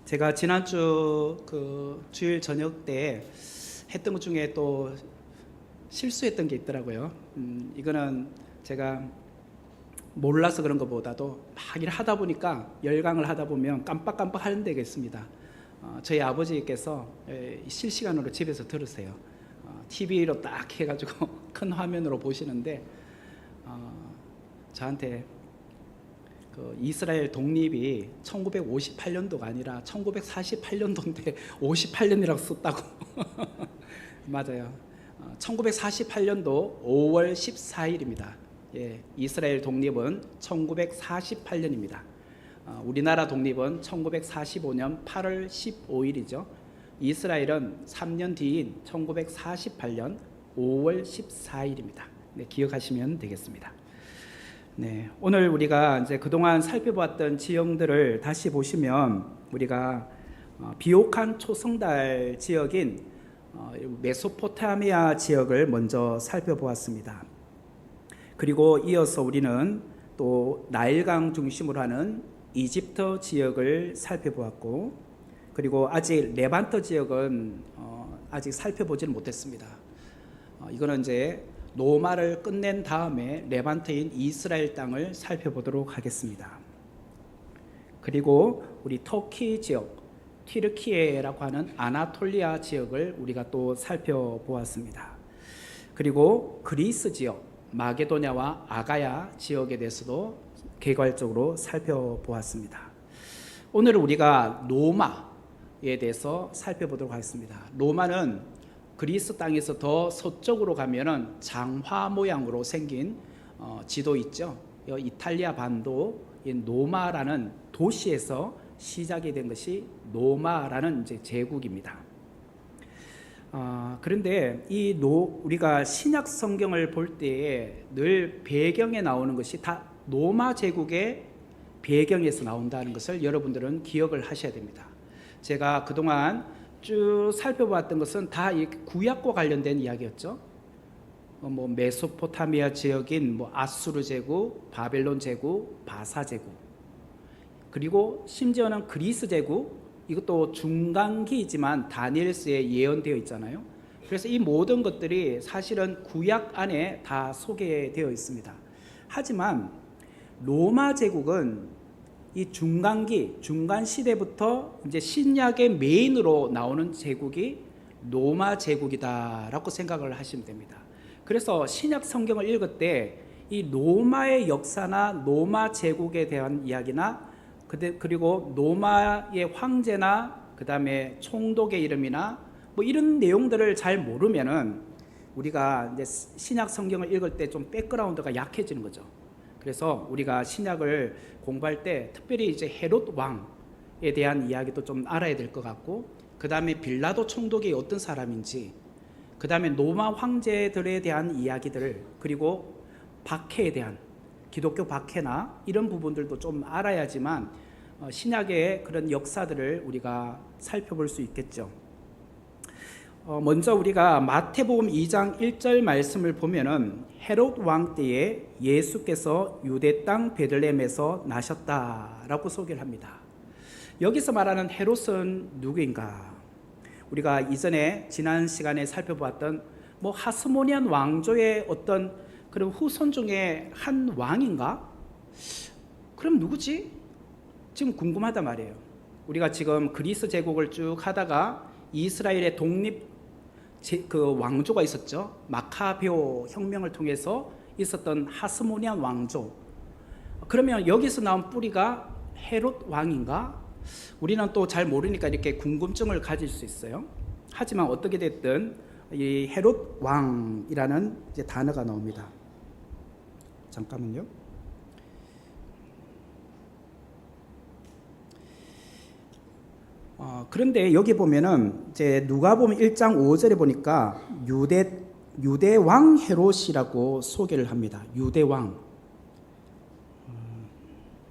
제가 지난주 그 주일 저녁 때 했던 것 중에 또 실수했던 게 있더라고요. 이거는 제가 몰라서 그런 것보다도 막 일을 하다 보니까 열강을 하다 보면 깜빡깜빡 하는 데가 있습니다. 저희 아버지께서 실시간으로 집에서 들으세요. TV로 딱 해가지고 큰 화면으로 보시는데 저한테 그 이스라엘 독립이 1958년도가 아니라 1948년도인데 58년이라고 썼다고. 맞아요. 1948년도 5월 14일입니다. 예, 이스라엘 독립은 1948년입니다. 우리나라 독립은 1945년 8월 15일이죠. 이스라엘은 3년 뒤인 1948년 5월 14일입니다. 네, 기억하시면 되겠습니다. 네, 오늘 우리가 이제 그동안 살펴봤던 지형들을 다시 보시면 우리가 비옥한 초성달 지역인 메소포타미아 지역을 먼저 살펴보았습니다. 그리고 이어서 우리는 또 나일강 중심으로 하는 이집트 지역을 살펴보았고, 그리고 아직 레반트 지역은 아직 살펴보지는 못했습니다. 이거는 이제 노마를 끝낸 다음에 레반트인 이스라엘 땅을 살펴보도록 하겠습니다. 그리고 우리 터키 지역, 튀르키예라고 하는 아나톨리아 지역을 우리가 또 살펴보았습니다. 그리고 그리스 지역, 마게도냐와 아가야 지역에 대해서도 개괄적으로 살펴보았습니다. 오늘 우리가 로마에 대해서 살펴보도록 하겠습니다. 로마는 그리스 땅에서 더 서쪽으로 가면은 장화 모양으로 생긴 지도 있죠. 이탈리아 반도인 노마라는 도시에서 시작이 된 것이 로마라는 이제 제국입니다. 그런데 우리가 신약 성경을 볼 때에 늘 배경에 나오는 것이 다 로마 제국의 배경에서 나온다는 것을 여러분들은 기억을 하셔야 됩니다. 제가 그동안 쭉 살펴봤던 것은 다 구약과 관련된 이야기였죠. 메소포타미아 지역인 아수르 제국, 바벨론 제국, 바사 제국, 그리고 심지어는 그리스 제국, 이것도 중간기이지만 다니엘서에 예언되어 있잖아요. 그래서 이 모든 것들이 사실은 구약 안에 다 소개되어 있습니다. 하지만 로마 제국은 이 중간기, 중간 시대부터 이제 신약의 메인으로 나오는 제국이 로마 제국이다라고 생각을 하시면 됩니다. 그래서 신약 성경을 읽을 때 이 로마의 역사나 로마 제국에 대한 이야기나 그리고 로마의 황제나 그 다음에 총독의 이름이나 이런 내용들을 잘 모르면은 우리가 이제 신약 성경을 읽을 때 좀 백그라운드가 약해지는 거죠. 그래서 우리가 신약을 공부할 때 특별히 이제 헤롯 왕에 대한 이야기도 좀 알아야 될 것 같고, 그 다음에 빌라도 총독이 어떤 사람인지, 그 다음에 로마 황제들에 대한 이야기들, 그리고 박해에 대한 기독교 박해나 이런 부분들도 좀 알아야지만 신약의 그런 역사들을 우리가 살펴볼 수 있겠죠. 먼저 우리가 마태복음 2장 1절 말씀을 보면은 헤롯 왕 때에 예수께서 유대 땅 베들레헴에서 나셨다라고 소개를 합니다. 여기서 말하는 헤롯은 누구인가? 우리가 이전에 지난 시간에 살펴보았던 하스모니안 왕조의 어떤 그런 후손 중에 한 왕인가? 그럼 누구지? 지금 궁금하단 말이에요. 우리가 지금 그리스 제국을 쭉 하다가 이스라엘의 독립 그 왕조가 있었죠. 마카베오 혁명을 통해서 있었던 하스모니안 왕조. 그러면 여기서 나온 뿌리가 헤롯 왕인가? 우리는 또 잘 모르니까 이렇게 궁금증을 가질 수 있어요. 하지만 어떻게 됐든 이 헤롯 왕이라는 이제 단어가 나옵니다. 잠깐만요. 그런데 여기 보면은 이제 누가복음 1장 5절에 보니까 유대 왕 헤롯이라고 소개를 합니다. 유대 왕.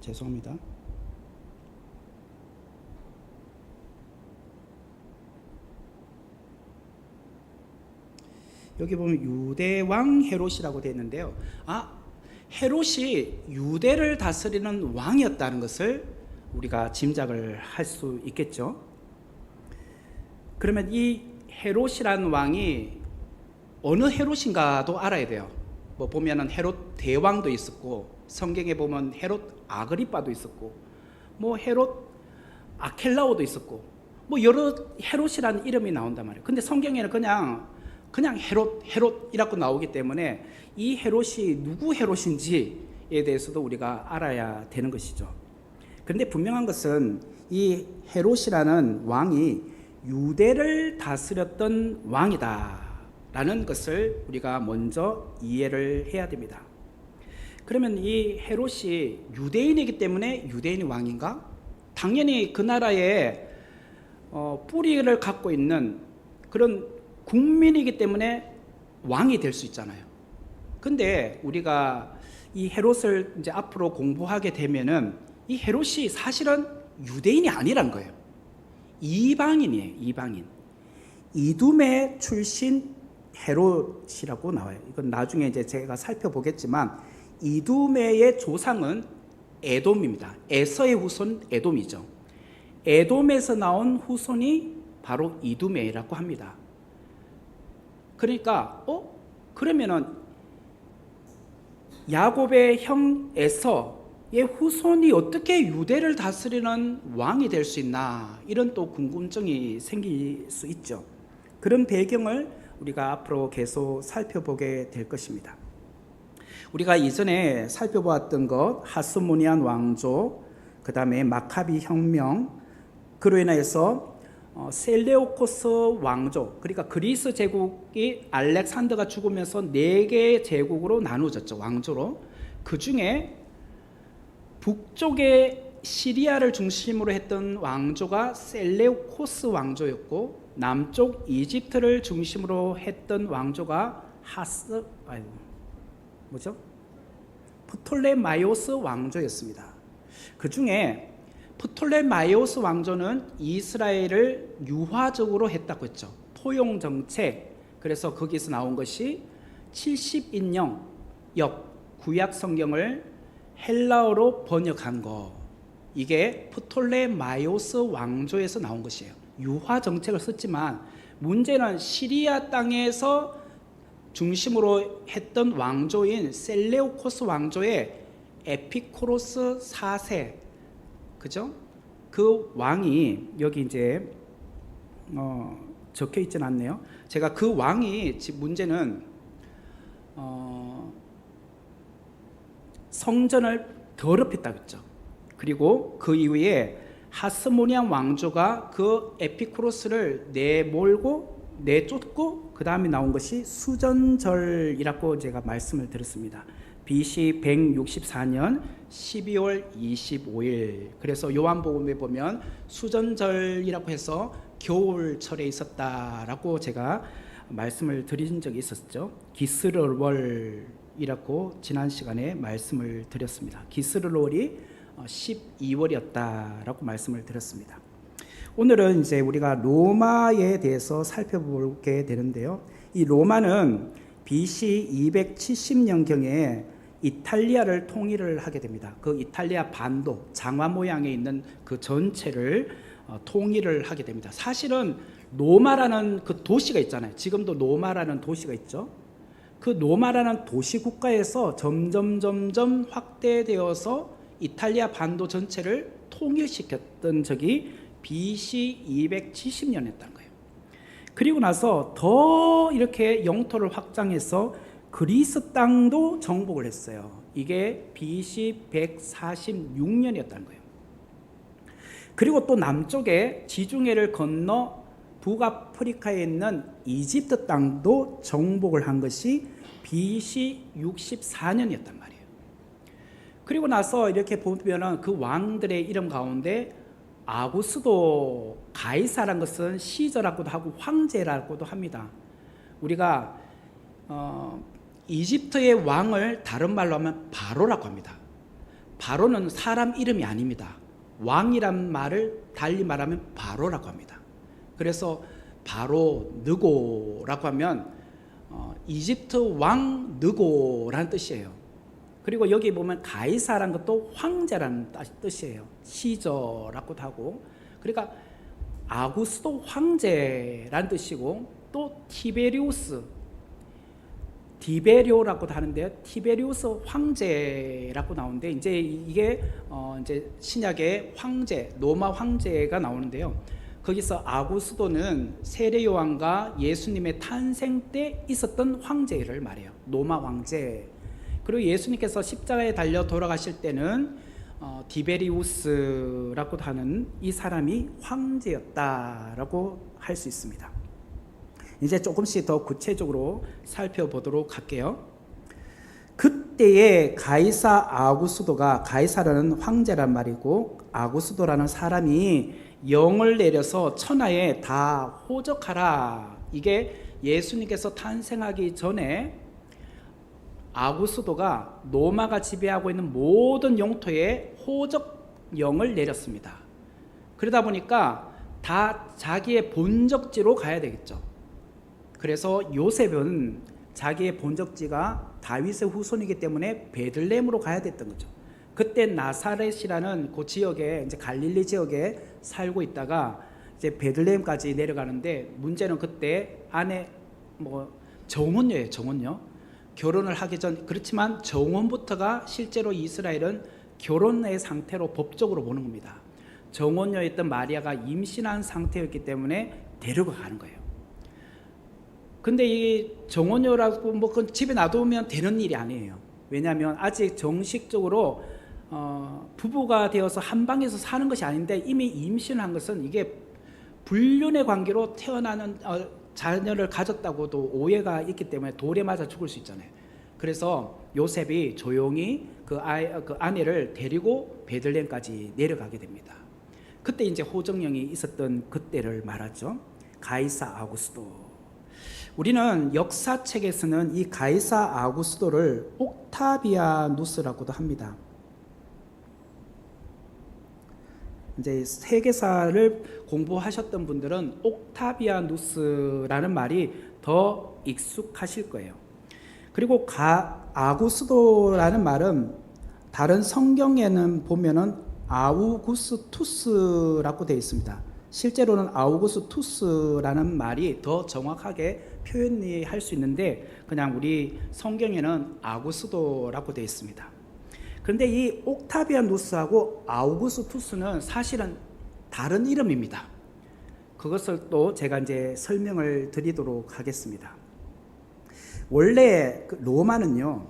죄송합니다. 여기 보면 유대 왕 헤롯이라고 되어 있는데요. 헤롯이 유대를 다스리는 왕이었다는 것을 우리가 짐작을 할 수 있겠죠. 그러면 이 헤롯이라는 왕이 어느 헤롯인가도 알아야 돼요. 뭐 보면은 헤롯 대왕도 있었고, 성경에 보면 헤롯 아그리빠도 있었고, 뭐 헤롯 아켈라오도 있었고, 뭐 여러 헤롯이라는 이름이 나온단 말이에요. 근데 성경에는 그냥 헤롯이라고 나오기 때문에 이 헤롯이 누구 헤롯인지에 대해서도 우리가 알아야 되는 것이죠. 그런데 분명한 것은 이 헤롯이라는 왕이 유대를 다스렸던 왕이다라는 것을 우리가 먼저 이해를 해야 됩니다. 그러면 이 헤롯이 유대인이기 때문에 유대인이 왕인가? 당연히 그 나라에 뿌리를 갖고 있는 그런 국민이기 때문에 왕이 될 수 있잖아요. 근데 우리가 이 헤롯을 이제 앞으로 공부하게 되면은 이 헤롯이 사실은 유대인이 아니란 거예요. 이방인이에요. 이방인. 이두메 출신 헤롯이라고 나와요. 이건 나중에 이제 제가 살펴보겠지만 이두메의 조상은 에돔입니다. 에서의 후손 에돔이죠. 에돔에서 나온 후손이 바로 이두메라고 합니다. 그러니까 그러면은 야곱의 형 에서의 후손이 어떻게 유대를 다스리는 왕이 될 수 있나, 이런 또 궁금증이 생길 수 있죠. 그런 배경을 우리가 앞으로 계속 살펴보게 될 것입니다. 우리가 이전에 살펴보았던 것, 하스모니안 왕조, 그 다음에 마카비 혁명, 그로 인해서 셀레우코스 왕조, 그러니까 그리스 제국이 알렉산더가 죽으면서 4개의 제국으로 나누어졌죠. 왕조로. 그 중에 북쪽의 시리아를 중심으로 했던 왕조가 셀레우코스 왕조였고, 남쪽 이집트를 중심으로 했던 왕조가 프톨레마이오스 왕조였습니다. 그 중에 프톨레마이오스 왕조는 이스라엘을 유화적으로 했다고 했죠. 포용 정책. 그래서 거기서 나온 것이 70인령 구약 성경을 헬라어로 번역한 거. 이게 프톨레마이오스 왕조에서 나온 것이에요. 유화 정책을 썼지만 문제는 시리아 땅에서 중심으로 했던 왕조인 셀레우코스 왕조의 에피쿠로스 4세, 그죠? 그 왕이 여기 이제 적혀 있진 않네요. 제가 그 왕이 문제는 성전을 더럽혔다고 했죠. 그리고 그 이후에 하스모니안 왕조가 그 에피쿠로스를 내쫓고 그 다음에 나온 것이 수전절이라고 제가 말씀을 드렸습니다. BC 164년 12월 25일. 그래서 요한복음에 보면 수전절이라고 해서 겨울철에 있었다라고 제가 말씀을 드린 적이 있었죠. 기스르월이라고 지난 시간에 말씀을 드렸습니다. 기스르월이 12월이었다라고 말씀을 드렸습니다. 오늘은 이제 우리가 로마에 대해서 살펴보게 되는데요. 이 로마는 BC 270년경에 이탈리아를 통일을 하게 됩니다. 그 이탈리아 반도 장화 모양에 있는 그 전체를 통일을 하게 됩니다. 사실은 로마라는 그 도시가 있잖아요. 지금도 로마라는 도시가 있죠. 그 로마라는 도시 국가에서 점점 확대되어서 이탈리아 반도 전체를 통일시켰던 적이 BC 270년이었던 거예요. 그리고 나서 더 이렇게 영토를 확장해서 그리스 땅도 정복을 했어요. 이게 BC 146년이었던 거예요. 그리고 또 남쪽에 지중해를 건너 북아프리카에 있는 이집트 땅도 정복을 한 것이 BC 64년이었단 말이에요. 그리고 나서 이렇게 보면은 그 왕들의 이름 가운데 아구스도 가이사라는 것은 시저라고도 하고 황제라고도 합니다. 우리가 이집트의 왕을 다른 말로 하면 바로라고 합니다. 바로는 사람 이름이 아닙니다. 왕이란 말을 달리 말하면 바로라고 합니다. 그래서 바로 느고라고 하면 이집트 왕 느고라는 뜻이에요. 그리고 여기 보면 가이사라는 것도 황제라는 뜻이에요. 시저라고도 하고. 그러니까 아구스도 황제라는 뜻이고, 또 티베리우스, 디베리오라고도 하는데 티베리우스 황제라고 나오는데, 이제 이게 이제 신약의 황제, 로마 황제가 나오는데요. 거기서 아구스도는 세례 요한과 예수님의 탄생 때 있었던 황제를 말해요. 로마 황제. 그리고 예수님께서 십자가에 달려 돌아가실 때는 디베리우스라고 하는 이 사람이 황제였다라고 할 수 있습니다. 이제 조금씩 더 구체적으로 살펴보도록 할게요. 그때의 가이사 아구스도가, 가이사라는 황제란 말이고 아구스도라는 사람이 영을 내려서 천하에 다 호적하라. 이게 예수님께서 탄생하기 전에 아구스도가 로마가 지배하고 있는 모든 영토에 호적령을 내렸습니다. 그러다 보니까 다 자기의 본적지로 가야 되겠죠. 그래서 요셉은 자기의 본적지가 다윗의 후손이기 때문에 베들레헴으로 가야 됐던 거죠. 그때 나사렛이라는 그 지역에, 이제 갈릴리 지역에 살고 있다가 이제 베들레헴까지 내려가는데, 문제는 그때 아내 정혼녀예요. 정혼녀. 결혼을 하기 전, 그렇지만 정혼부터가 실제로 이스라엘은 결혼의 상태로 법적으로 보는 겁니다. 정혼녀였던 마리아가 임신한 상태였기 때문에 데리고 가는 거예요. 근데 이 정혼녀라고 그건 집에 놔두면 되는 일이 아니에요. 왜냐하면 아직 정식적으로 부부가 되어서 한 방에서 사는 것이 아닌데, 이미 임신한 것은 이게 불륜의 관계로 태어나는 자녀를 가졌다고도 오해가 있기 때문에 돌에 맞아 죽을 수 있잖아요. 그래서 요셉이 조용히 그 아내를 데리고 베들레헴까지 내려가게 됩니다. 그때 이제 호정령이 있었던 그때를 말하죠. 가이사 아구스도. 우리는 역사책에서는 이 가이사 아구스도를 옥타비아누스라고도 합니다. 이제 세계사를 공부하셨던 분들은 옥타비아누스라는 말이 더 익숙하실 거예요. 그리고 아구스도라는 말은 다른 성경에는 보면은 아우구스투스라고 되어 있습니다. 실제로는 아우구스투스라는 말이 더 정확하게 표현이 할 수 있는데, 그냥 우리 성경에는 아구스도라고 되어 있습니다. 그런데 이 옥타비아누스하고 아우구스투스는 사실은 다른 이름입니다. 그것을 또 제가 이제 설명을 드리도록 하겠습니다. 원래 로마는요,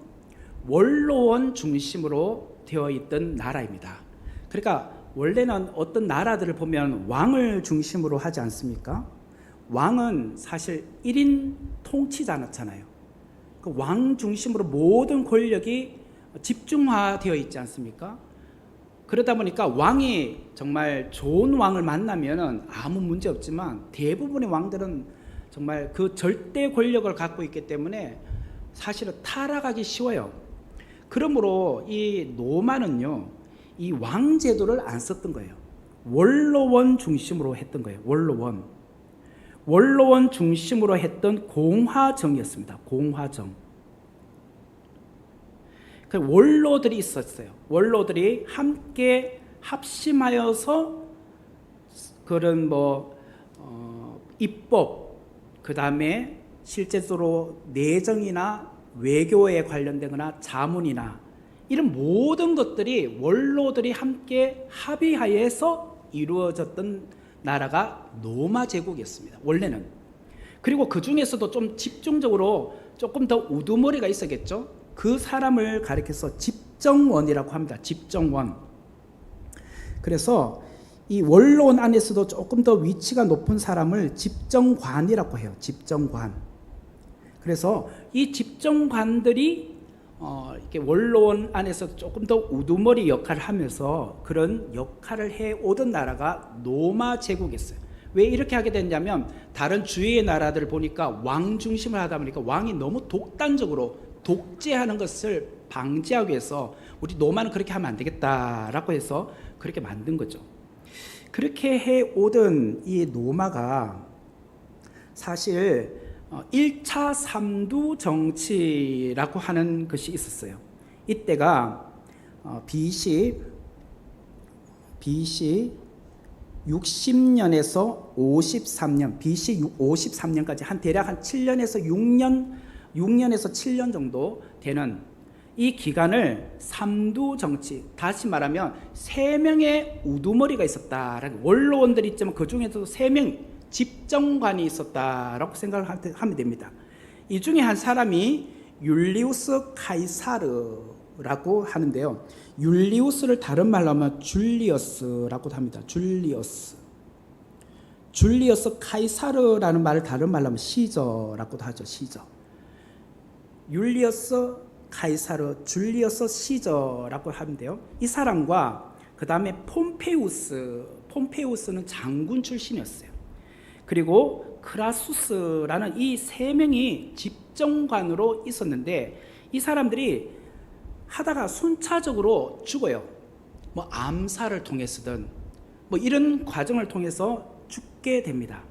원로원 중심으로 되어 있던 나라입니다. 그러니까 원래는 어떤 나라들을 보면 왕을 중심으로 하지 않습니까? 왕은 사실 1인 통치자잖아요. 그 왕 중심으로 모든 권력이 집중화되어 있지 않습니까? 그러다 보니까 왕이 정말 좋은 왕을 만나면 아무 문제 없지만, 대부분의 왕들은 정말 그 절대 권력을 갖고 있기 때문에 사실은 타락하기 쉬워요. 그러므로 이 로마는요, 이 왕제도를 안 썼던 거예요. 원로원 중심으로 했던 거예요. 원로원 중심으로 했던 공화정이었습니다. 공화정. 그 원로들이 있었어요. 원로들이 함께 합심하여서 그런 입법, 그 다음에 실제적으로 내정이나 외교에 관련되거나 자문이나 이런 모든 것들이 원로들이 함께 합의하여서 이루어졌던 나라가 로마 제국이었습니다. 원래는. 그리고 그 중에서도 좀 집중적으로 조금 더 우두머리가 있었겠죠. 그 사람을 가리켜서 집정원이라고 합니다. 집정원. 그래서 이 원로원 안에서도 조금 더 위치가 높은 사람을 집정관이라고 해요. 집정관. 그래서 이 집정관들이 이렇게 원로원 안에서 조금 더 우두머리 역할을 하면서 그런 역할을 해오던 나라가 로마 제국이었어요. 왜 이렇게 하게 됐냐면, 다른 주위의 나라들을 보니까 왕 중심을 하다 보니까 왕이 너무 독단적으로 독재하는 것을 방지하기 위해서 우리 로마는 그렇게 하면 안 되겠다라고 해서 그렇게 만든 거죠. 그렇게 해오던 이 로마가 사실 1차 삼두 정치라고 하는 것이 있었어요. 이때가 BC 60년에서 53년, BC 53년까지 한 대략 한 7년에서 6년에서 7년 정도 되는 이 기간을 삼두정치, 다시 말하면 3명의 우두머리가 있었다라고, 원로원들이 있지만 그 중에서도 3명 집정관이 있었다라고 생각을 하면 됩니다. 이 중에 한 사람이 율리우스 카이사르라고 하는데요. 율리우스를 다른 말로 하면 줄리어스라고 합니다. 줄리어스 카이사르라는 말을 다른 말로 하면 시저라고도 하죠. 시저. 율리어스 카이사르, 줄리어스 시저라고 하는데요. 이 사람과 그 다음에 폼페우스는 장군 출신이었어요. 그리고 크라수스라는 이 3명이 집정관으로 있었는데, 이 사람들이 하다가 순차적으로 죽어요. 뭐 암살을 통해서든 뭐 이런 과정을 통해서 죽게 됩니다.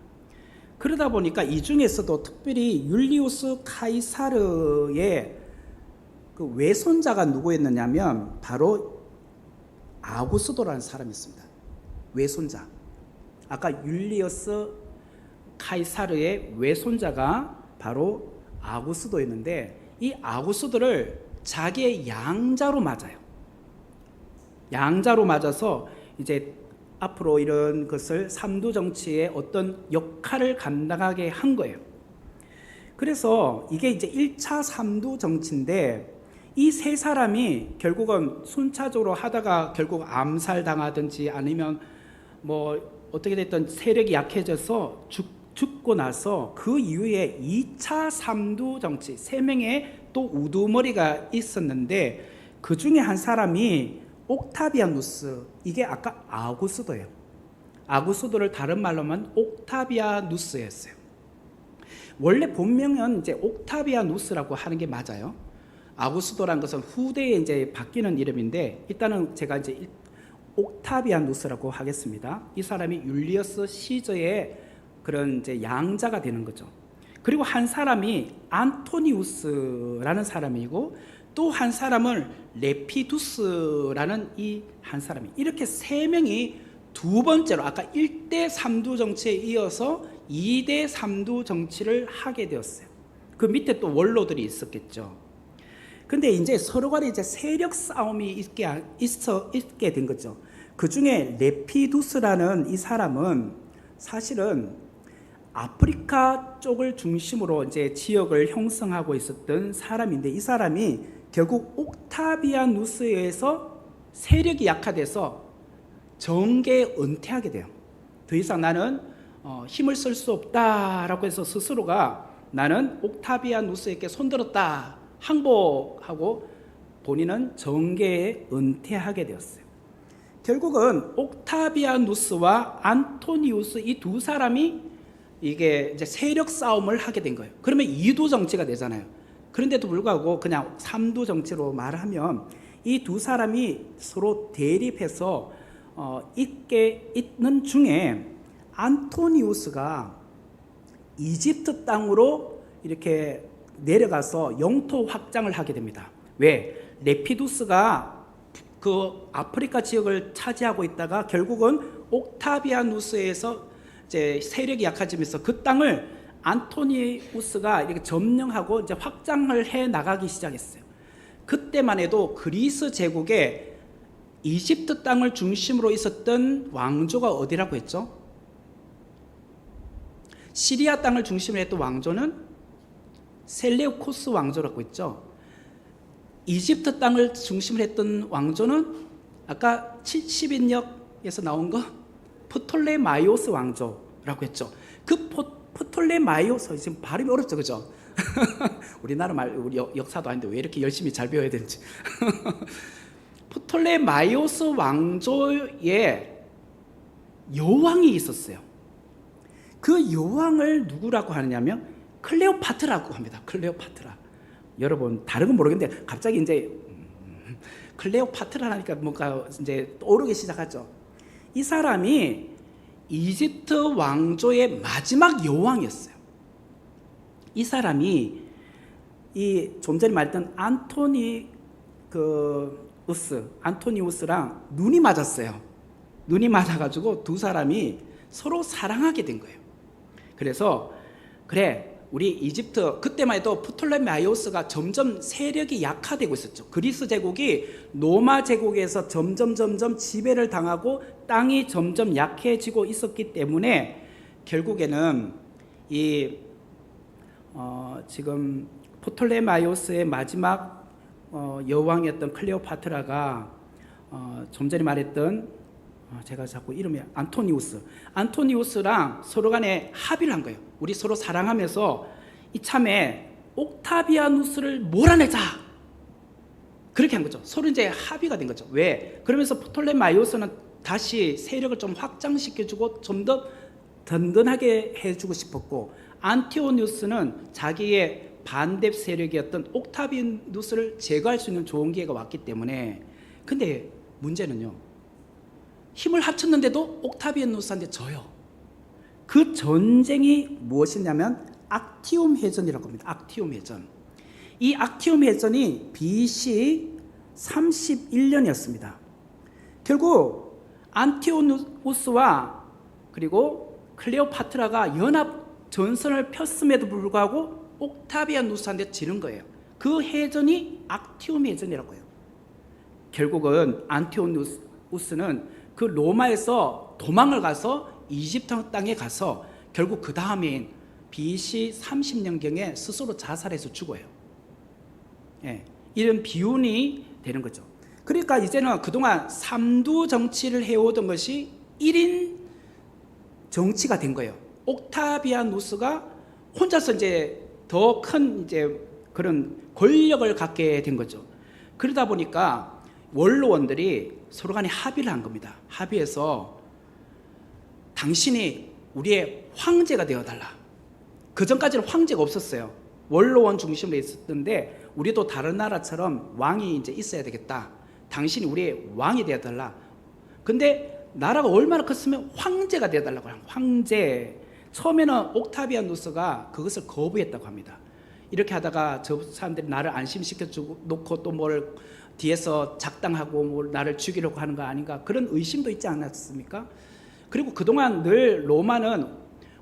그러다 보니까 이 중에서도 특별히 율리우스 카이사르의 그 외손자가 누구였느냐면 바로 아구스도라는 사람이 있습니다. 외손자. 아까 율리우스 카이사르의 외손자가 바로 아구스도였는데, 이 아구스도를 자기의 양자로 맞아요. 양자로 맞아서 이제 앞으로 이런 것을 삼두정치의 어떤 역할을 감당하게 한 거예요. 그래서 이게 이제 1차 삼두정치인데, 이 3사람이 결국은 순차적으로 하다가 결국 암살당하든지 아니면 뭐 어떻게 됐든 세력이 약해져서 죽고 나서 그 이후에 2차 삼두정치 3명의 또 우두머리가 있었는데, 그 중에 한 사람이 옥타비아누스, 이게 아까 아구스도예요. 아구스도를 다른 말로 하면 옥타비아누스였어요. 원래 본명은 이제 옥타비아누스라고 하는 게 맞아요. 아구스도라는 것은 후대에 이제 바뀌는 이름인데, 일단은 제가 이제 옥타비아누스라고 하겠습니다. 이 사람이 율리어스 시저의 그런 이제 양자가 되는 거죠. 그리고 한 사람이 안토니우스라는 사람이고, 또 한 사람은 레피두스라는 이 한 사람이, 이렇게 3명이 두 번째로 아까 1대 삼두 정치에 이어서 2대 삼두 정치를 하게 되었어요. 그 밑에 또 원로들이 있었겠죠. 근데 이제 서로 간에 이제 세력 싸움이 있게 된 거죠. 그 중에 레피두스라는 이 사람은 사실은 아프리카 쪽을 중심으로 이제 지역을 형성하고 있었던 사람인데, 이 사람이 결국 옥타비아누스에 의해서 세력이 약화돼서 정계에 은퇴하게 돼요. 더 이상 나는 힘을 쓸 수 없다라고 해서 스스로가 나는 옥타비아누스에게 손들었다 항복하고 본인은 정계에 은퇴하게 되었어요. 결국은 옥타비아누스와 안토니우스 이 두 사람이 이게 이제 세력 싸움을 하게 된 거예요. 그러면 2두 정치가 되잖아요. 그런데도 불구하고 그냥 3두 정치로 말하면 이 두 사람이 서로 대립해서 있는 중에 안토니우스가 이집트 땅으로 이렇게 내려가서 영토 확장을 하게 됩니다. 왜? 레피두스가 그 아프리카 지역을 차지하고 있다가 결국은 옥타비아누스에서 이제 세력이 약해지면서 그 땅을 안토니우스가 이렇게 점령하고 이제 확장을 해 나가기 시작했어요. 그때만 해도 그리스 제국에 이집트 땅을 중심으로 있었던 왕조가 어디라고 했죠? 시리아 땅을 중심으로 했던 왕조는 셀레우코스 왕조라고 했죠. 이집트 땅을 중심으로 했던 왕조는 아까 70인역에서 나온 거 프톨레마이오스 왕조라고 했죠. 그 프톨레마이오스, 지금 발음이 어렵죠, 그죠? 우리나라 우리 역사도 아닌데 왜 이렇게 열심히 잘 배워야 되는지. 프톨레마이오스 왕조에 여왕이 있었어요. 그 여왕을 누구라고 하느냐면 클레오파트라고 합니다. 클레오파트라. 여러분 다른 건 모르겠는데 갑자기 이제 클레오파트라니까 뭔가 이제 떠오르기 시작하죠. 이 사람이 이집트 왕조의 마지막 여왕이었어요. 이 사람이 이 좀 전에 말했던 안토니우스랑 눈이 맞았어요. 눈이 맞아가지고 두 사람이 서로 사랑하게 된 거예요. 그래서 그래, 우리 이집트 그때만 해도 프톨레마이오스가 점점 세력이 약화되고 있었죠. 그리스 제국이 로마 제국에서 점점 지배를 당하고 땅이 점점 약해지고 있었기 때문에 결국에는 지금 프톨레마이오스의 마지막 여왕이었던 클레오파트라가 좀 전에 말했던 제가 자꾸 이름이 안토니우스랑 서로 간에 합의를 한 거예요. 우리 서로 사랑하면서 이참에 옥타비아누스를 몰아내자, 그렇게 한 거죠. 서로 이제 합의가 된 거죠. 왜? 그러면서 프톨레마이오스는 다시 세력을 좀 확장시켜주고 좀 더 든든하게 해주고 싶었고, 안티오니우스는 자기의 반대 세력이었던 옥타비아누스를 제거할 수 있는 좋은 기회가 왔기 때문에. 근데 문제는요, 힘을 합쳤는데도 옥타비아누스한테 져요. 그 전쟁이 무엇이냐면 악티움 해전이라고 합니다. 악티움 해전. 이 악티움 해전이 BC 31년이었습니다. 결국 안티오누스와 그리고 클레오파트라가 연합 전선을 폈음에도 불구하고 옥타비아누스한테 지는 거예요. 그 해전이 악티움 해전이라고 해요. 결국은 안티오누스는 그 로마에서 도망을 가서 이집트 땅에 가서 결국 그 다음인 BC 30년경에 스스로 자살해서 죽어요. 예, 이런 비운이 되는 거죠. 그러니까 이제는 그동안 삼두 정치를 해오던 것이 1인 정치가 된 거예요. 옥타비아누스가 혼자서 이제 더 큰 이제 그런 권력을 갖게 된 거죠. 그러다 보니까 원로원들이 서로 간에 합의를 한 겁니다. 합의해서 당신이 우리의 황제가 되어달라. 그 전까지는 황제가 없었어요. 원로원 중심으로 있었는데 우리도 다른 나라처럼 왕이 이제 있어야 되겠다. 당신이 우리의 왕이 되어달라. 근데 나라가 얼마나 컸으면 황제가 되어달라고 하는 황제. 처음에는 옥타비아누스가 그것을 거부했다고 합니다. 이렇게 하다가 저 사람들이 나를 안심시켜 놓고 또 뭘 뒤에서 작당하고 뭐 나를 죽이려고 하는 거 아닌가, 그런 의심도 있지 않았습니까? 그리고 그동안 늘 로마는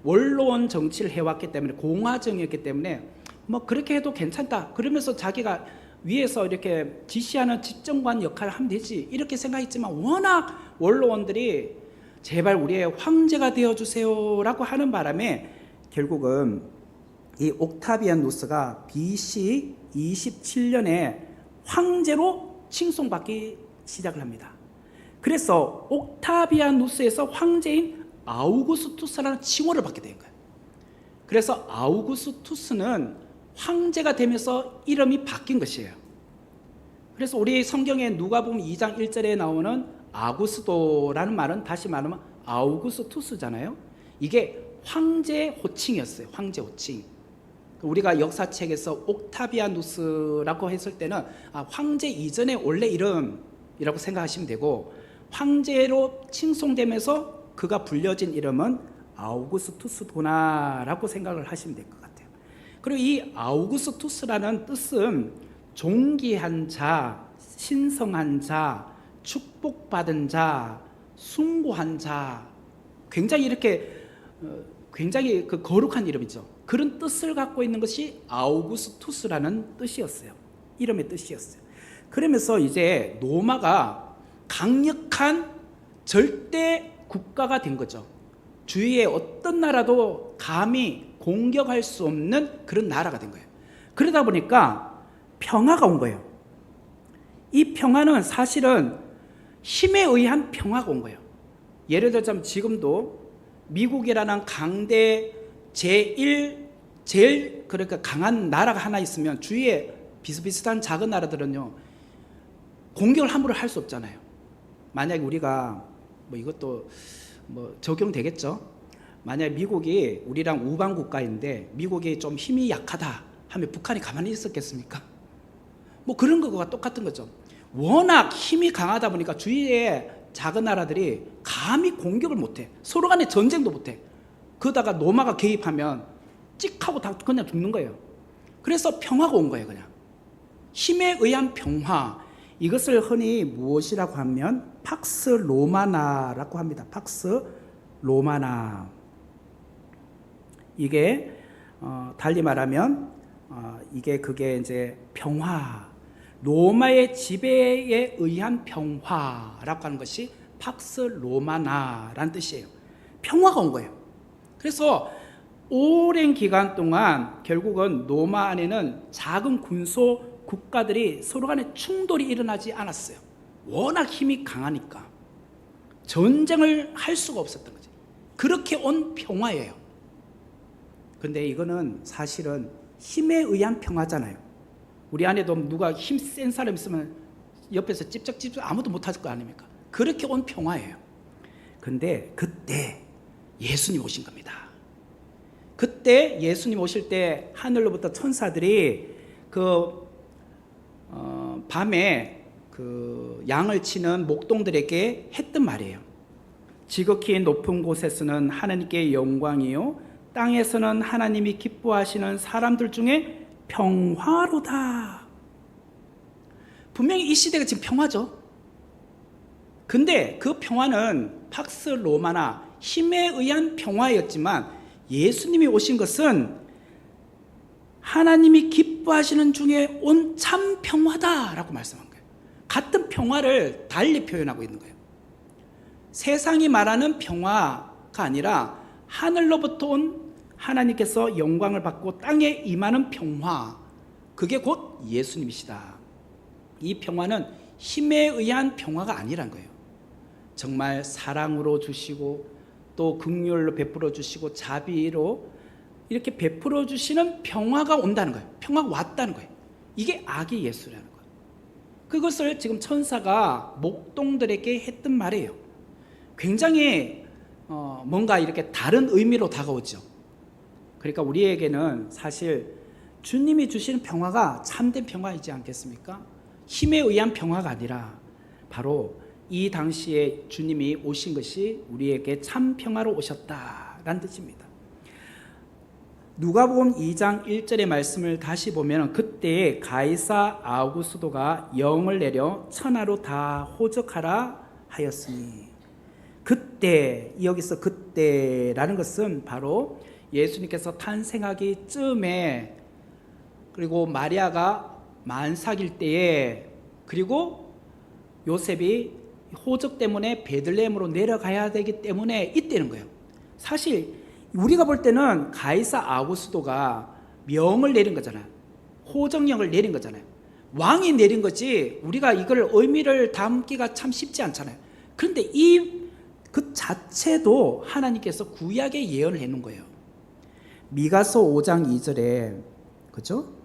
원로원 정치를 해왔기 때문에, 공화정이었기 때문에 뭐 그렇게 해도 괜찮다 그러면서 자기가 위에서 이렇게 지시하는 집정관 역할을 하면 되지 이렇게 생각했지만, 워낙 원로원들이 제발 우리의 황제가 되어주세요 라고 하는 바람에 결국은 이 옥타비아누스가 BC 27년에 황제로 칭송받기 시작을 합니다. 그래서 옥타비아누스에서 황제인 아우구스투스라는 칭호를 받게 된 거예요. 그래서 아우구스투스는 황제가 되면서 이름이 바뀐 것이에요. 그래서 우리 성경에 누가복음 2장 1절에 나오는 아구스도라는 말은 다시 말하면 아우구스투스잖아요. 이게 황제의 호칭이었어요. 황제 호칭. 우리가 역사책에서 옥타비아누스라고 했을 때는 황제 이전의 원래 이름이라고 생각하시면 되고, 황제로 칭송되면서 그가 불려진 이름은 아우구스투스 도나라고 생각을 하시면 될 것 같아요. 그리고 이 아우구스투스라는 뜻은 존귀한 자, 신성한 자, 축복받은 자, 숭고한 자, 굉장히 이렇게 굉장히 그 거룩한 이름이죠. 그런 뜻을 갖고 있는 것이 아우구스투스라는 뜻이었어요. 이름의 뜻이었어요. 그러면서 이제 로마가 강력한 절대 국가가 된 거죠. 주위에 어떤 나라도 감히 공격할 수 없는 그런 나라가 된 거예요. 그러다 보니까 평화가 온 거예요. 이 평화는 사실은 힘에 의한 평화가 온 거예요. 예를 들자면 지금도 미국이라는 강대 제일 그러니까 강한 나라가 하나 있으면 주위에 비슷비슷한 작은 나라들은요 공격을 함부로 할 수 없잖아요. 만약에 우리가 뭐 이것도 뭐 적용되겠죠. 만약에 미국이 우리랑 우방 국가인데 미국이 좀 힘이 약하다 하면 북한이 가만히 있었겠습니까? 뭐 그런 거와 똑같은 거죠. 워낙 힘이 강하다 보니까 주위에 작은 나라들이 감히 공격을 못해. 서로 간에 전쟁도 못해. 그러다가 로마가 개입하면 찍하고 다 그냥 죽는 거예요. 그래서 평화가 온 거예요. 그냥 힘에 의한 평화. 이것을 흔히 무엇이라고 하면 팍스 로마나라고 합니다. 팍스 로마나. 이게 달리 말하면 그게 이제 평화, 로마의 지배에 의한 평화라고 하는 것이 팍스 로마나라는 뜻이에요. 평화가 온 거예요. 그래서 오랜 기간 동안 결국은 로마 안에는 작은 군소 국가들이 서로 간에 충돌이 일어나지 않았어요. 워낙 힘이 강하니까 전쟁을 할 수가 없었던 거지. 그렇게 온 평화예요. 근데 이거는 사실은 힘에 의한 평화잖아요. 우리 안에도 누가 힘 센 사람 있으면 옆에서 찝쩍찝쩍 아무도 못할 거 아닙니까? 그렇게 온 평화예요. 근데 그때 예수님 오신 겁니다. 그때 예수님 오실 때 하늘로부터 천사들이 밤에 양을 치는 목동들에게 했던 말이에요. 지극히 높은 곳에서는 하나님께 영광이요, 땅에서는 하나님이 기뻐하시는 사람들 중에 평화로다. 분명히 이 시대가 지금 평화죠. 근데 그 평화는 팍스 로마나 힘에 의한 평화였지만 예수님이 오신 것은 하나님이 기뻐하시는 중에 온 참 평화다라고 말씀한 거예요. 같은 평화를 달리 표현하고 있는 거예요. 세상이 말하는 평화가 아니라 하늘로부터 온 하나님께서 영광을 받고 땅에 임하는 평화, 그게 곧 예수님이시다. 이 평화는 힘에 의한 평화가 아니란 거예요. 정말 사랑으로 주시고 또 긍휼로 베풀어 주시고 자비로 이렇게 베풀어 주시는 평화가 온다는 거예요. 평화가 왔다는 거예요. 이게 아기 예수라는 거예요. 그것을 지금 천사가 목동들에게 했던 말이에요. 굉장히 뭔가 이렇게 다른 의미로 다가오죠. 그러니까 우리에게는 사실 주님이 주시는 평화가 참된 평화이지 않겠습니까? 힘에 의한 평화가 아니라 바로 이 당시에 주님이 오신 것이 우리에게 참 평화로 오셨다라는 뜻입니다. 누가복음 2장 1절의 말씀을 다시 보면 그때에 가이사 아우구스도가 영을 내려 천하로 다 호적하라 하였으니, 그때, 여기서 그때라는 것은 바로 예수님께서 탄생하기 쯤에, 그리고 마리아가 만삭일 때에, 그리고 요셉이 호적 때문에 베들레헴으로 내려가야 되기 때문에 이때는 거예요. 사실 우리가 볼 때는 가이사 아구스도가 명을 내린 거잖아요. 호정령을 내린 거잖아요. 왕이 내린 거지 우리가 이걸 의미를 담기가 참 쉽지 않잖아요. 그런데 그 자체도 하나님께서 구약에 예언을 해놓은 거예요. 미가서 5장 2절에 그죠?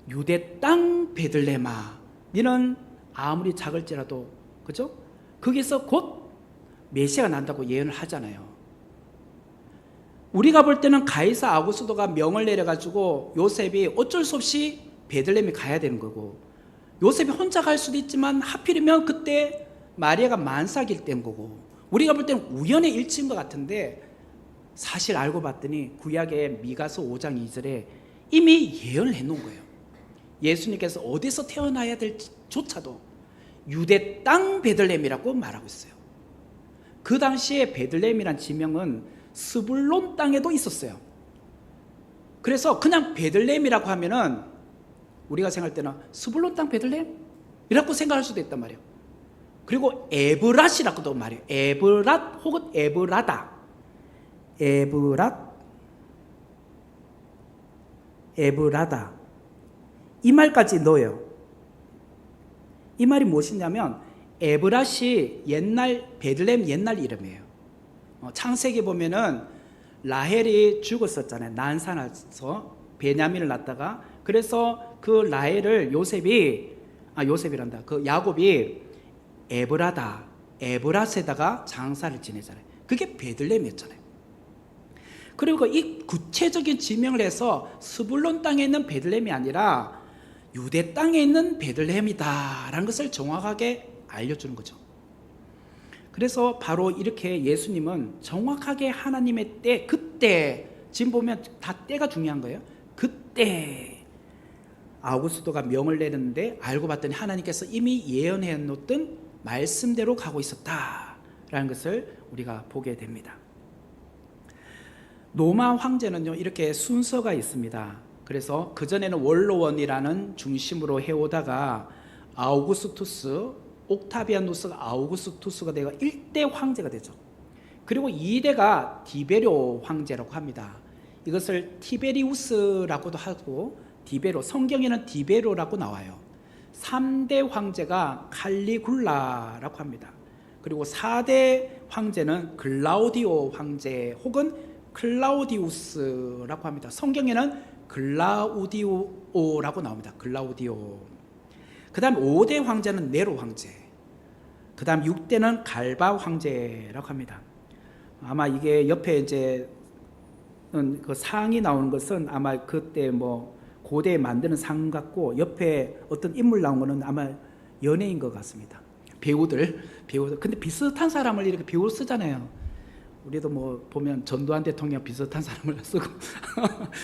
유대 땅 베들레헴아, 너는 아무리 작을지라도, 그죠? 거기서 곧 메시아가 난다고 예언을 하잖아요. 우리가 볼 때는 가이사 아구스도가 명을 내려가지고 요셉이 어쩔 수 없이 베들레헴에 가야 되는 거고, 요셉이 혼자 갈 수도 있지만 하필이면 그때 마리아가 만삭일 때인 거고, 우리가 볼 때는 우연의 일치인 것 같은데 사실 알고 봤더니 구약의 미가서 5장 2절에 이미 예언을 해놓은 거예요. 예수님께서 어디서 태어나야 될지조차도 유대 땅 베들레헴이라고 말하고 있어요. 그 당시에 베들레헴이란 지명은 스불론 땅에도 있었어요. 그래서 그냥 베들레헴이라고 하면은 우리가 생각할 때는 스불론 땅 베들레헴? 이라고 생각할 수도 있단 말이에요. 그리고 에브랏이라고도 말해요. 에브랏 혹은 에브라다. 에브라다. 이 말까지 넣어요. 이 말이 무엇이냐면 에브랏이 베들레헴 옛날 이름이에요. 창세기 보면은 라헬이 죽었었잖아요. 난산에서 베냐민을 낳다가, 그래서 그 라헬을 야곱이 에브랏에다가 장사를 지내잖아요. 그게 베들레헴이었잖아요. 그리고 이 구체적인 지명을 해서 스불론 땅에 있는 베들레헴이 아니라 유대 땅에 있는 베들레헴이다라는 것을 정확하게 알려주는 거죠. 그래서 바로 이렇게 예수님은 정확하게 하나님의 때, 그때, 지금 보면 다 때가 중요한 거예요. 그때 아우구스도가 명을 내렸는데 알고 봤더니 하나님께서 이미 예언해 놓던 말씀대로 가고 있었다라는 것을 우리가 보게 됩니다. 로마 황제는요, 이렇게 순서가 있습니다. 그래서 그전에는 원로원이라는 중심으로 해오다가 아우구스투스, 옥타비아누스가 아우구스투스가 되어 1대 황제가 되죠. 그리고 2대가 디베료 황제라고 합니다. 이것을 티베리우스라고도 하고 디베로, 성경에는 디베로라고 나와요. 3대 황제가 칼리굴라라고 합니다. 그리고 4대 황제는 글라우디오 황제 혹은 클라우디우스라고 합니다. 성경에는 글라우디오라고 나옵니다. 글라우디오. 그 다음 5대 황제는 네로 황제, 그 다음 6대는 갈바 황제라고 합니다. 아마 이게 옆에 이제 그 상이 나오는 것은 아마 그때 뭐 고대에 만드는 상 같고, 옆에 어떤 인물 나온 거는 아마 연예인 것 같습니다. 배우들. 근데 비슷한 사람을 이렇게 배우 쓰잖아요. 우리도 뭐 보면 전두환 대통령 비슷한 사람을 쓰고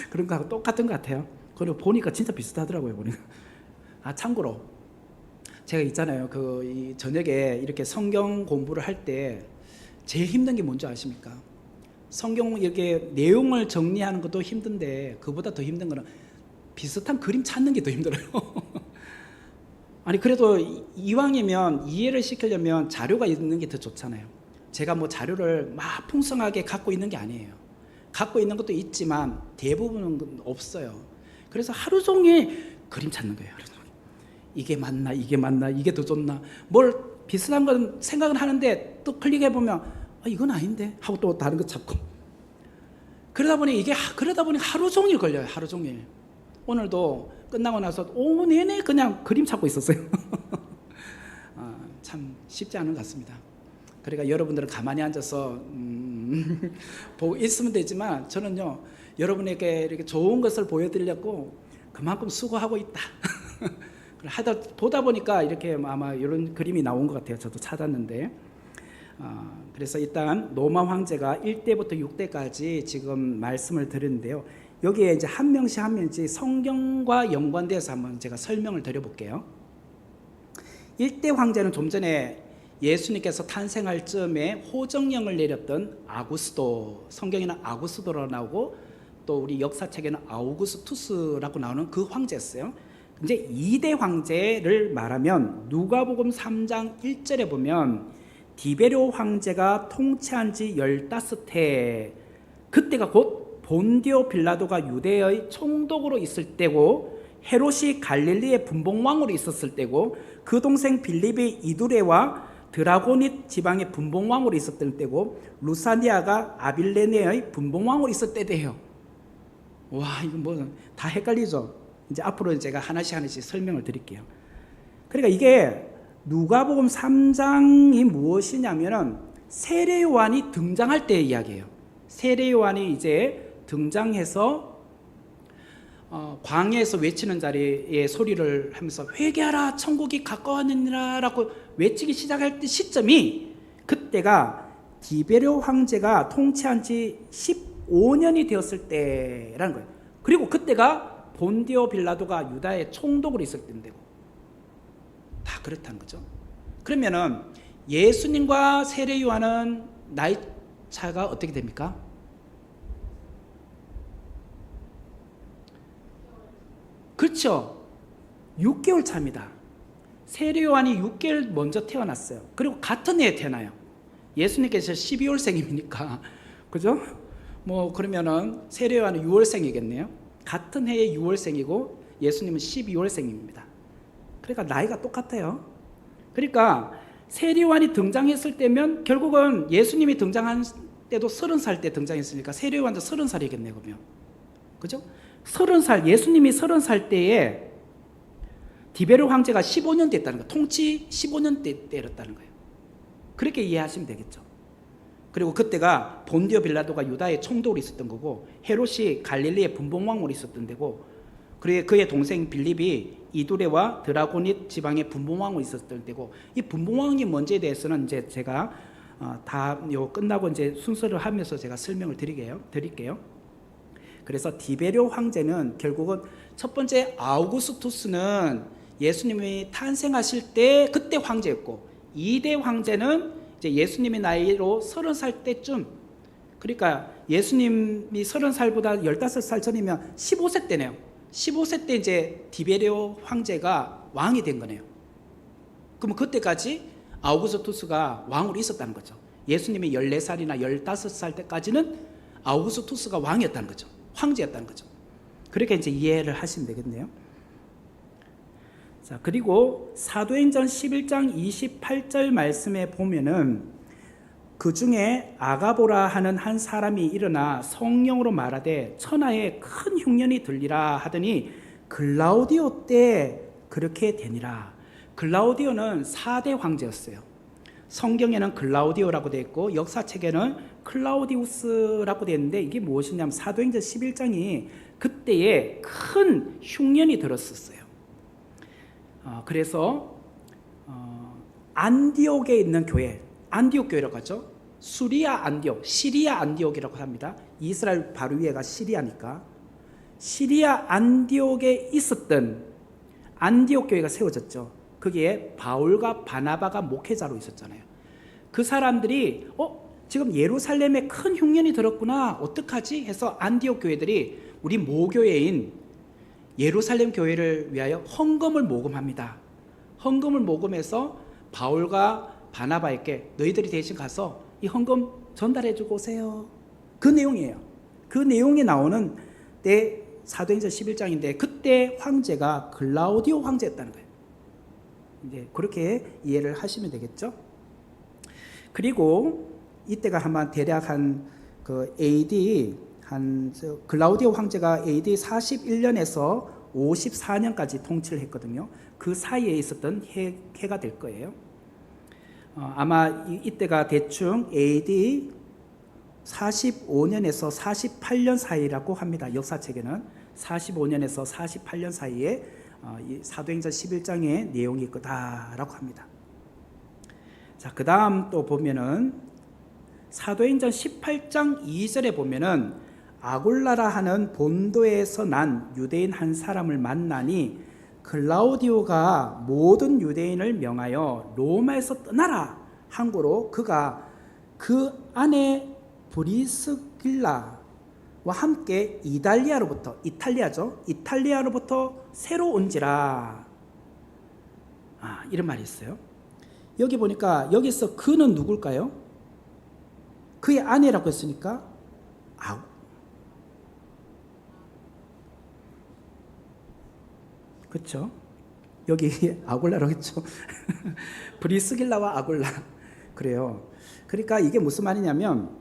그런 거하고 똑같은 것 같아요. 그리고 보니까 진짜 비슷하더라고요, 보니까. 참고로 제가 있잖아요. 이 저녁에 이렇게 성경 공부를 할 때 제일 힘든 게 뭔지 아십니까? 성경 이렇게 내용을 정리하는 것도 힘든데 그보다 더 힘든 거는 비슷한 그림 찾는 게 더 힘들어요. 아니 그래도 이왕이면 이해를 시키려면 자료가 있는 게 더 좋잖아요. 제가 뭐 자료를 막 풍성하게 갖고 있는 게 아니에요. 갖고 있는 것도 있지만 대부분은 없어요. 그래서 하루 종일 그림 찾는 거예요. 하루 종일. 이게 맞나, 이게 맞나, 이게 더 좋나, 뭘 비슷한 건 생각은 하는데 또 클릭해 보면 이건 아닌데 하고 또 다른 거 찾고, 그러다 보니 하루 종일 걸려요. 하루 종일. 오늘도 끝나고 나서 오후 내내 그냥 그림 찾고 있었어요. 참 쉽지 않은 것 같습니다. 그러니까 여러분들은 가만히 앉아서 보고 있으면 되지만 저는요, 여러분에게 이렇게 좋은 것을 보여드리려고 그만큼 수고하고 있다. 보다 보니까 이렇게 아마 이런 그림이 나온 것 같아요. 저도 찾았는데. 그래서 일단 로마 황제가 1대부터 6대까지 지금 말씀을 드렸는데요. 여기에 이제 한 명씩 한 명씩 성경과 연관돼서 한번 제가 설명을 드려볼게요. 1대 황제는 좀 전에 예수님께서 탄생할 즈음에 호정령을 내렸던 아구스도, 성경에는 아구스도라고 나오고 또 우리 역사책에는 아우구스투스라고 나오는 그 황제였어요. 이제 2대 황제를 말하면 누가복음 3장 1절에 보면 디베료 황제가 통치한 지 15해, 그때가 곧 본디오 빌라도가 유대의 총독으로 있을 때고 헤롯이 갈릴리의 분봉왕으로 있었을 때고 그 동생 빌립이 이두레와 드라고닛 지방의 분봉왕으로 있었던 때고 루사니아가 아빌레네의 분봉왕으로 있었을 때예요. 와, 이거 뭐 다 헷갈리죠? 이제 앞으로 제가 하나씩 설명을 드릴게요. 그러니까 이게 누가복음 3장이 무엇이냐면은 세례 요한이 등장할 때의 이야기예요. 세례 요한이 이제 등장해서 광야에서 외치는 자리에 소리를 하면서 회개하라 천국이 가까웠느니라 라고 외치기 시작할 때 시점이, 그때가 디베료 황제가 통치한 지 15년이 되었을 때라는 거예요. 그리고 그때가 본디오 빌라도가 유다의 총독으로 있을 때인데고, 다 그렇다는 거죠. 그러면은 예수님과 세례 요한은 나이 차가 어떻게 됩니까? 그렇죠. 6개월 차입니다. 세례 요한이 6개월 먼저 태어났어요. 그리고 같은 해에 태어나요. 예수님께서 12월생이니까, 그죠? 뭐 그러면은 세례 요한은 6월생이겠네요. 같은 해에 6월생이고 예수님은 12월생입니다. 그러니까 나이가 똑같아요. 그러니까 세례 요한이 등장했을 때면 결국은 예수님이 등장한 때도 30살 때 등장했으니까 세례 요한도 30살이겠네요. 그러면, 그죠? 30살, 예수님이 30살 때에 디베료 황제가 15년 됐다는 거예요. 통치 15년 때였다는 거예요. 그렇게 이해하시면 되겠죠. 그리고 그때가 본디오 빌라도가 유다의 총독으로 있었던 거고 헤롯이 갈릴리의 분봉왕으로 있었던 데고, 그리고 그의 동생 빌립이 이두레와 드라고닛 지방의 분봉왕으로 있었던 때고, 이 분봉왕이 뭔지에 대해서는 이제 제가 다 끝나고 이제 순서를 하면서 제가 설명을 드릴게요. 그래서 디베rio 황제는 결국은 첫 번째 아우구스투스는 예수님이 탄생하실 때 그때 황제였고, 2대 황제는 이제 예수님의 나이로 30살 때쯤, 그러니까 예수님이 30살보다 15살 전이면 15세 때네요. 15세 때 이제 디베rio 황제가 왕이 된 거네요. 그럼 그때까지 아우구스투스가 왕으로 있었다는 거죠. 예수님이 14살이나 15살 때까지는 아우구스투스가 왕이었다는 거죠. 황제였다는 거죠. 그렇게 이제 이해를 하시면 되겠네요. 자, 그리고 사도행전 11장 28절 말씀에 보면은 그 중에 아가보라 하는 한 사람이 일어나 성령으로 말하되 천하에 큰 흉년이 들리라 하더니 글라우디오 때 그렇게 되니라. 글라우디오는 4대 황제였어요. 성경에는 글라우디오라고 되어 있고 역사책에는 클라우디우스라고 되어 있는데, 이게 무엇이냐면 사도행전 11장이 그때에 큰 흉년이 들었었어요. 그래서 안디옥에 있는 교회, 안디옥 교회라고 하죠. 수리아 안디옥, 시리아 안디옥이라고 합니다. 이스라엘 바로 위에가 시리아니까. 시리아 안디옥에 있었던 안디옥 교회가 세워졌죠. 거기에 바울과 바나바가 목회자로 있었잖아요. 그 사람들이 지금 예루살렘에 큰 흉년이 들었구나, 어떡하지 해서 안디옥 교회들이 우리 모교회인 예루살렘 교회를 위하여 헌금을 모금합니다. 헌금을 모금해서 바울과 바나바에게 너희들이 대신 가서 이 헌금 전달해 주고 오세요. 그 내용이에요. 그 내용이 나오는 때 사도행전 11장인데 그때 황제가 글라우디오 황제였다는 거예요. 이제 그렇게 이해를 하시면 되겠죠. 그리고 이때가 한번 대략 그 AD 글라우디오 황제가 AD 41년에서 54년까지 통치를 했거든요. 그 사이에 있었던 해가 될 거예요. 아마 이때가 대충 AD 45년에서 48년 사이라고 합니다. 역사책에는 45년에서 48년 사이에 이 사도행전 11장의 내용이 있다라고 합니다. 자, 그 다음 또 보면은 사도행전 18장 2절에 보면은 아굴라라 하는 본도에서 난 유대인 한 사람을 만나니 글라우디오가 모든 유대인을 명하여 로마에서 떠나라 한 거로 그가 그 안에 브리스길라와 함께 이탈리아로부터 새로 온지라. 이런 말이 있어요. 여기 보니까 여기서 그는 누굴까요? 그의 아내라고 했으니까 그렇죠? 여기 아굴라라고 했죠. 브리스길라와 아굴라. 그래요. 그러니까 이게 무슨 말이냐면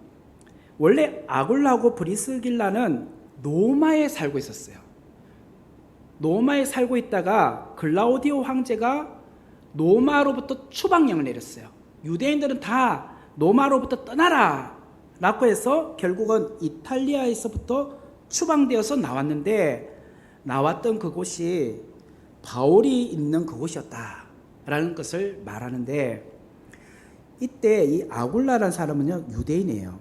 원래 아굴라하고 브리스길라는 로마에 살고 있었어요. 로마에 살고 있다가 글라우디오 황제가 로마로부터 추방령을 내렸어요. 유대인들은 다 로마로부터 떠나라 라고 해서 결국은 이탈리아에서부터 추방되어서 나왔던 그곳이 바울이 있는 그곳이었다라는 것을 말하는데, 이때 이 아굴라라는 사람은요 유대인이에요.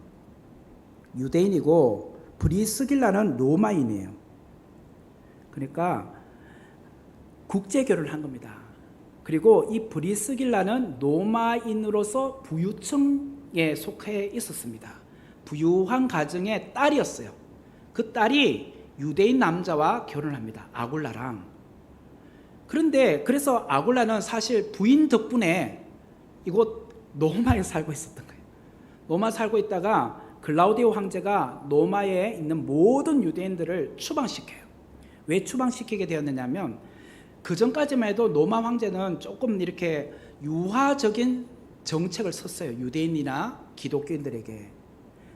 유대인이고 브리스길라는 로마인이에요. 그러니까 국제 결혼을 한 겁니다. 그리고 이 브리스길라는 로마인으로서 부유층에 속해 있었습니다. 부유한 가정의 딸이었어요. 그 딸이 유대인 남자와 결혼합니다. 아굴라랑. 그런데 그래서 아굴라는 사실 부인 덕분에 이곳 로마에 살고 있었던 거예요. 로마 살고 있다가 글라우디오 황제가 로마에 있는 모든 유대인들을 추방시켜요. 왜 추방시키게 되었느냐면 그 전까지만 해도 로마 황제는 조금 이렇게 유화적인 정책을 썼어요. 유대인이나 기독교인들에게.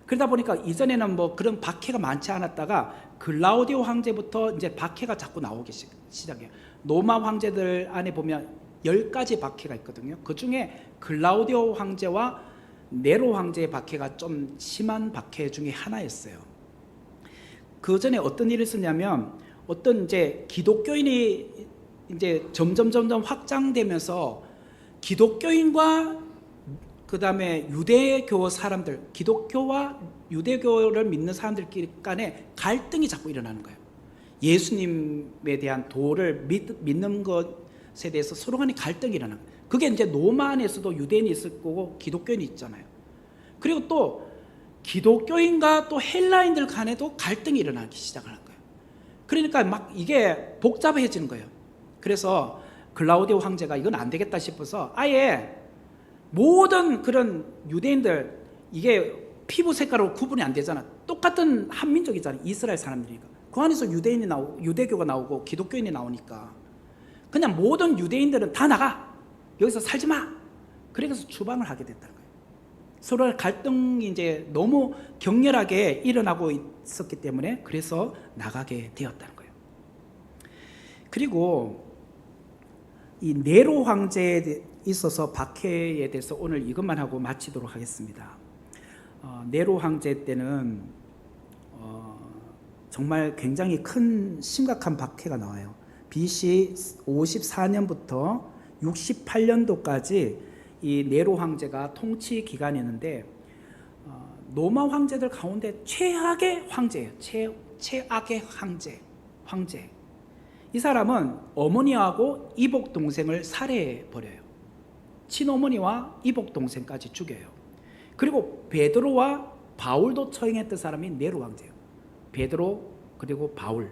그러다 보니까 이전에는 뭐 그런 박해가 많지 않았다가 글라우디오 황제부터 이제 박해가 자꾸 나오기 시작해요. 로마 황제들 안에 보면 10가지 박해가 있거든요. 그 중에 글라우디오 황제와 네로 황제의 박해가 좀 심한 박해 중에 하나였어요. 그 전에 어떤 일이 있었냐면 어떤 이제 기독교인이 이제 점점 확장되면서 기독교인과 그 다음에 유대교 사람들, 기독교와 유대교를 믿는 사람들 간에 갈등이 자꾸 일어나는 거예요. 예수님에 대한 도를 믿는 것에 대해서 서로 간에 갈등이 일어나는 거예요. 그게 이제 로마 안에서도 유대인이 있을 거고 기독교인이 있잖아요. 그리고 또 기독교인과 또 헬라인들 간에도 갈등이 일어나기 시작하는 거예요. 그러니까 막 이게 복잡해지는 거예요. 그래서 글라우디오 황제가 이건 안 되겠다 싶어서 아예 모든 그런 유대인들, 이게 피부 색깔로 구분이 안 되잖아. 똑같은 한민족이잖아요. 이스라엘 사람들이니까. 그 안에서 유대인이 나오고 유대교가 나오고 기독교인이 나오니까 그냥 모든 유대인들은 다 나가, 여기서 살지 마. 그래서 추방을 하게 됐다는 거예요. 서로 갈등이 이제 너무 격렬하게 일어나고 있었기 때문에 그래서 나가게 되었다는 거예요. 그리고 이 네로 황제에 있어서 박해에 대해서 오늘 이것만 하고 마치도록 하겠습니다. 네로 황제 때는 정말 굉장히 큰 심각한 박해가 나와요. BC 54년부터 68년도까지 이 네로 황제가 통치 기간이었는데 로마 황제들 가운데 최악의 황제예요. 최악의 황제. 이 사람은 어머니하고 이복 동생을 살해해 버려요. 친어머니와 이복 동생까지 죽여요. 그리고 베드로와 바울도 처형했던 사람이 네로 황제예요. 베드로 그리고 바울.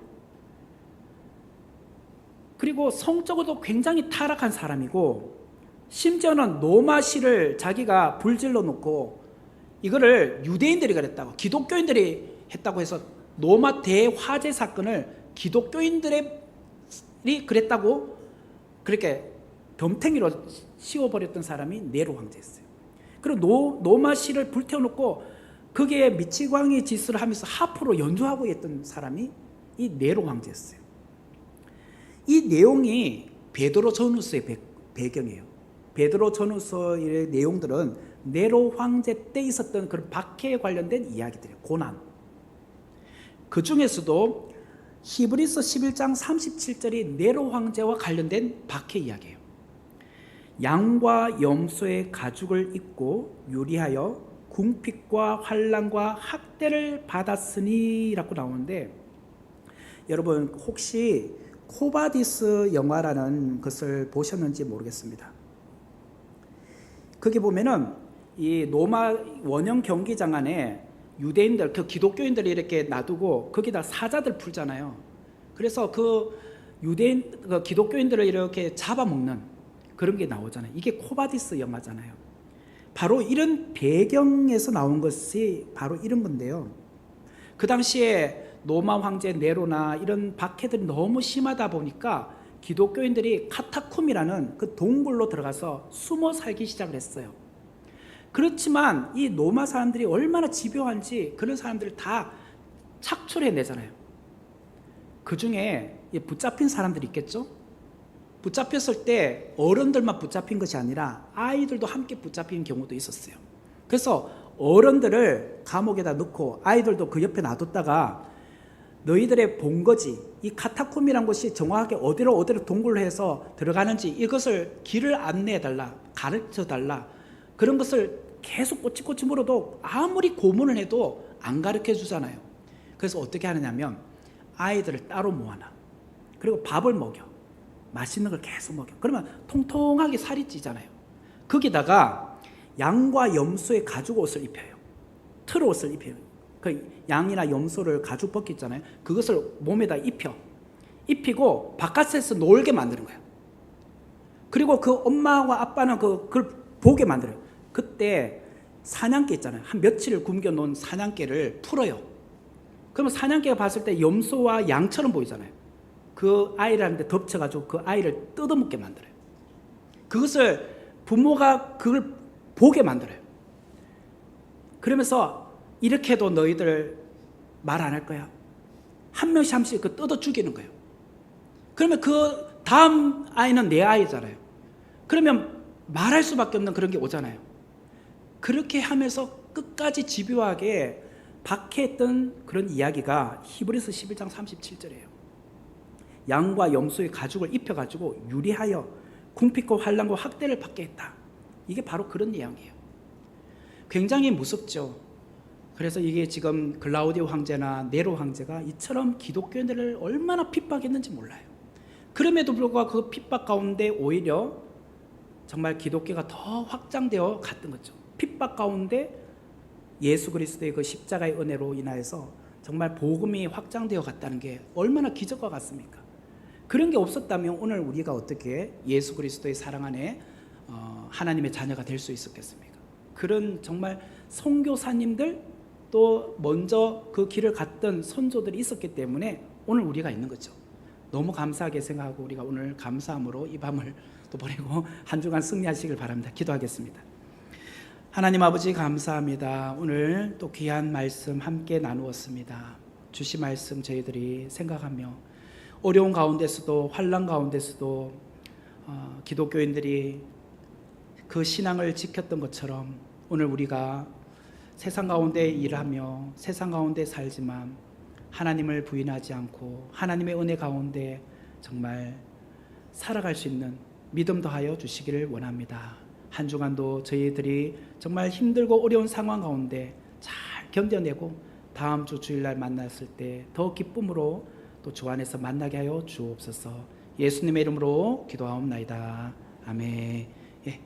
그리고 성적으로도 굉장히 타락한 사람이고 심지어는 로마시를 자기가 불질러 놓고 이거를 유대인들이 그랬다고, 기독교인들이 했다고 해서 로마 대화재 사건을 기독교인들이 그랬다고 그렇게 덤탱이로 씌워버렸던 사람이 네로 황제였어요. 그리고 로마시를 불태워놓고 거기에 미치광이 짓을 하면서 하프로 연주하고 있던 사람이 이 네로 황제였어요. 이 내용이 베드로 전후서의 배경이에요. 베드로 전후서의 내용들은 네로 황제 때 있었던 그런 박해에 관련된 이야기들이에요. 고난. 그 중에서도 히브리서 11장 37절이 네로 황제와 관련된 박해 이야기예요. 양과 염소의 가죽을 입고 유리하여 궁핍과 환난과 학대를 받았으니 라고 나오는데, 여러분 혹시 코바디스 영화라는 것을 보셨는지 모르겠습니다. 거기 보면은 이 로마 원형 경기장 안에 유대인들, 그 기독교인들이 이렇게 놔두고 거기다 사자들 풀잖아요. 그래서 그 유대인, 그 기독교인들을 이렇게 잡아먹는 그런 게 나오잖아요. 이게 코바디스 영화잖아요. 바로 이런 배경에서 나온 것이 바로 이런 건데요. 그 당시에 로마 황제 네로나 이런 박해들이 너무 심하다 보니까 기독교인들이 카타콤이라는 그 동굴로 들어가서 숨어 살기 시작을 했어요. 그렇지만 이 로마 사람들이 얼마나 집요한지 그런 사람들을 다 착출해내잖아요. 그 중에 붙잡힌 사람들이 있겠죠? 붙잡혔을 때 어른들만 붙잡힌 것이 아니라 아이들도 함께 붙잡힌 경우도 있었어요. 그래서 어른들을 감옥에다 넣고 아이들도 그 옆에 놔뒀다가 너희들의 본거지, 이 카타콤이란 곳이 정확하게 어디로 동굴로 해서 들어가는지 이것을 길을 안내해달라, 가르쳐달라, 그런 것을 계속 꼬치꼬치 물어도 아무리 고문을 해도 안 가르쳐 주잖아요. 그래서 어떻게 하느냐면 아이들을 따로 모아놔. 그리고 밥을 먹여. 맛있는 걸 계속 먹여. 그러면 통통하게 살이 찌잖아요. 거기다가 양과 염소의 가죽 옷을 입혀요. 틀 옷을 입혀요. 그 양이나 염소를 가죽 벗기 있잖아요. 그것을 몸에다 입히고 바깥에서 놀게 만드는 거예요. 그리고 그 엄마와 아빠는 그걸 보게 만들어요. 그때 사냥개 있잖아요. 한 며칠을 굶겨 놓은 사냥개를 풀어요. 그러면 사냥개가 봤을 때 염소와 양처럼 보이잖아요. 그 아이를 하는데 덮쳐가지고 그 아이를 뜯어먹게 만들어요. 그것을 부모가 그걸 보게 만들어요. 그러면서 이렇게 해도 너희들 말 안 할 거야. 한 명씩 그 뜯어 죽이는 거예요. 그러면 그 다음 아이는 내 아이잖아요. 그러면 말할 수밖에 없는 그런 게 오잖아요. 그렇게 하면서 끝까지 집요하게 박해했던 그런 이야기가 히브리서 11장 37절이에요. 양과 염소의 가죽을 입혀가지고 유리하여 궁핍과 환난과 학대를 받게 했다. 이게 바로 그런 내용이에요. 굉장히 무섭죠. 그래서 이게 지금 글라우디오 황제나 네로 황제가 이처럼 기독교인들을 얼마나 핍박했는지 몰라요. 그럼에도 불구하고 그 핍박 가운데 오히려 정말 기독교가 더 확장되어 갔던 거죠. 핍박 가운데 예수 그리스도의 그 십자가의 은혜로 인하여서 정말 복음이 확장되어 갔다는 게 얼마나 기적과 같습니까? 그런 게 없었다면 오늘 우리가 어떻게 예수 그리스도의 사랑 안에 하나님의 자녀가 될 수 있었겠습니까? 그런 정말 선교사님들 또 먼저 그 길을 갔던 선조들이 있었기 때문에 오늘 우리가 있는 거죠. 너무 감사하게 생각하고 우리가 오늘 감사함으로 이 밤을 또 보내고 한 주간 승리하시길 바랍니다. 기도하겠습니다. 하나님 아버지 감사합니다. 오늘 또 귀한 말씀 함께 나누었습니다. 주신 말씀 저희들이 생각하며 어려운 가운데서도 환난 가운데서도 기독교인들이 그 신앙을 지켰던 것처럼 오늘 우리가 세상 가운데 일하며 세상 가운데 살지만 하나님을 부인하지 않고 하나님의 은혜 가운데 정말 살아갈 수 있는 믿음 더하여 주시기를 원합니다. 한 주간도 저희들이 정말 힘들고 어려운 상황 가운데 잘 견뎌내고 다음 주 주일날 만났을 때 더 기쁨으로 또 주 안에서 만나게 하여 주옵소서. 예수님의 이름으로 기도하옵나이다. 아멘. 예.